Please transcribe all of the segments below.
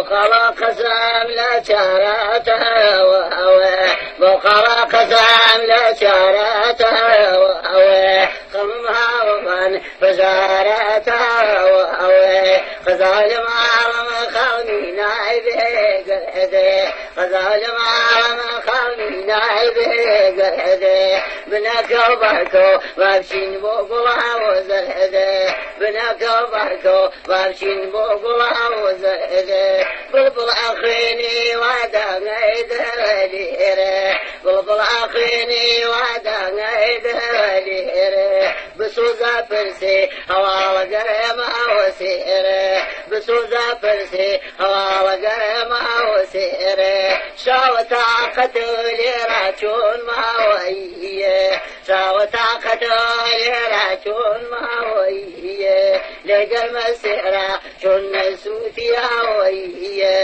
خاڵە قەزام لە چارەتەوە بۆ خاڵە قەزام لە چارەتەوە خەمم هاوڵان پەژارەتەوە قەزات لە ماڵم خاڵ مینای بێگەرد قەزات لە ماڵم خاڵ مینای بێگەرد بنەکە و بەرکە و بچین بۆ گوڵەزەرد بنەکە و بەرکە و بچین بۆ گوڵەزەرد بوڵبوڵ ئەخوێنێ وا دەنگێ دڵێر بوڵبوڵ ئەخوێنێ وا دەنگێ دڵێر بسوزە پرسێ هەواڵە گەرمەوە سێرە بسوزە پرسێ هەواڵە گەرمەوە سێرە شاوە تاقەت لێرە چۆن ماوەیە شاوە تاقەت لێرە چۆن ماوەیە لەگەرمە سێرە چۆن نەسووتی ئاوەیە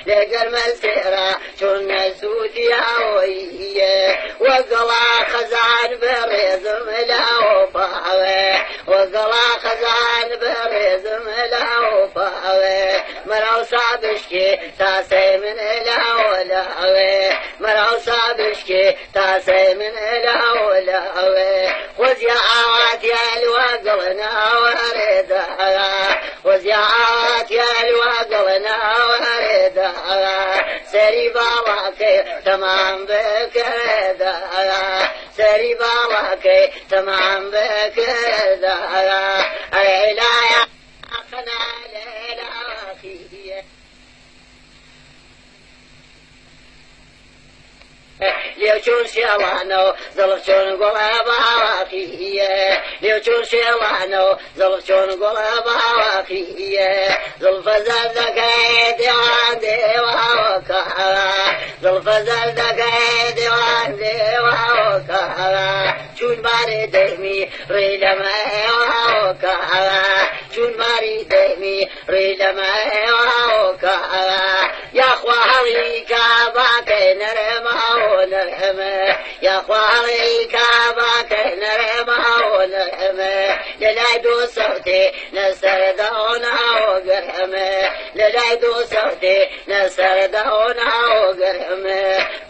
لەگەرمە سێرە چۆن نەسووتی ئاوەیە وەگەڵا خەزان بەڕێزم لاوەپاوێ وەگەڵا خەزان بەڕێزم لاوەپاوێ مەراو سابشکێ تاسەی من لاوەلاوێ مەراو سابشکێ تاسەی من لاوەلاوێ خۆزیە ئاواتیە لوەگەڵناوەڕێدا خۆزیە ئاواتیە لوەگەڵناوەڕێدا سەری باڵاکەی تەمام بکردا سەری باڵاکەی تەمام بکردا ئەیلایە قەنا لێلاخیە لێو چۆن شێوانە و زڵق چۆن گوڵە باوەقیە لێو چۆن شێوانە و زڵق چۆن گوڵە باوەقیە زڵفە زەردەکەی دێوان دێواوەکە زڵفە زەردەکەی دێوان دێواوەکە چون باری دەمی ڕێ لەمەوەکە چون باری دەمی ڕێ لەمەوەکە یاخوا هەڵی کاباکەی نەرەماوە نەرەمە یاخوا هەڵی کاباکەی نەرەماوە نەرەمە لەلای دۆ سەوتێ نەسەردەوەناوە گەرەمە لەلای دۆ سەوتێ نەسەردەوەناوە گەرەمە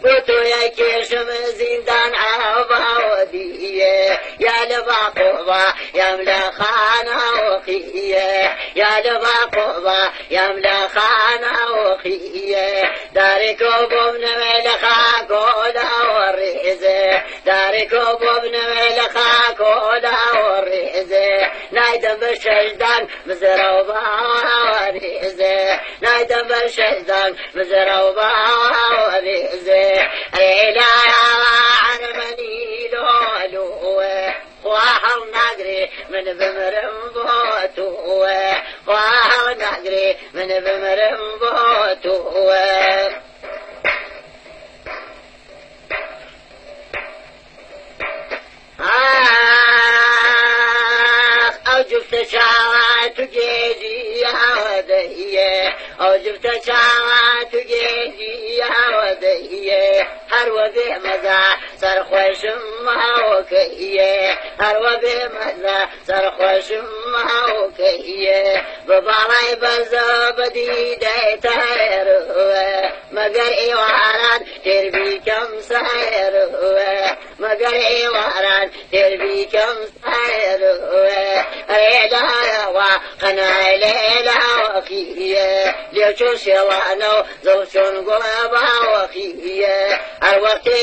بۆ تۆ یای کێشم زیندان ئاوباوە دیە یا لە باقۆبا یام لە خانەوەقیە یا لە باقۆبا یام لە خانەوەقیە دارێکۆ بۆ بنەوێ لە خاکۆ لاوە ڕێزێ دارێکۆ بۆ بنەوێ لە خاکۆ لاوە ڕێزێ نایدەم بە شەشدان بزرە و باوە ڕێزێ نایدەم بە شەشدان بزرە و باوە ڕێزێ ئەیلایە عەرمەنی لۆلووە خوا هەڵ ناگرێ من بمرم بۆ تووە خوا هەڵ ناگرێ من بمرم بۆ تووە ئەو جوفتە چاوە تو گێژی یاوەدەیە ئەو جوفتە چاوە تو گێژی یاوەدەیە هەروە بێمەزە سەرخۆشم ماوەکەیە هەروە بێمەزە سەرخۆشم ماوەکەیە بە باڵای بەرزە بەدیدەی تایرەوە مەگەر ئێواران تێربیکەم سایرەوە مەگەر ئێواران تێربیکەم سایرەوە ئەیلایەوە قەنای لێلاوەقیە لێو چۆن شێوانە و زڵ چۆن گوڵە باوەقیە هەر وەختێ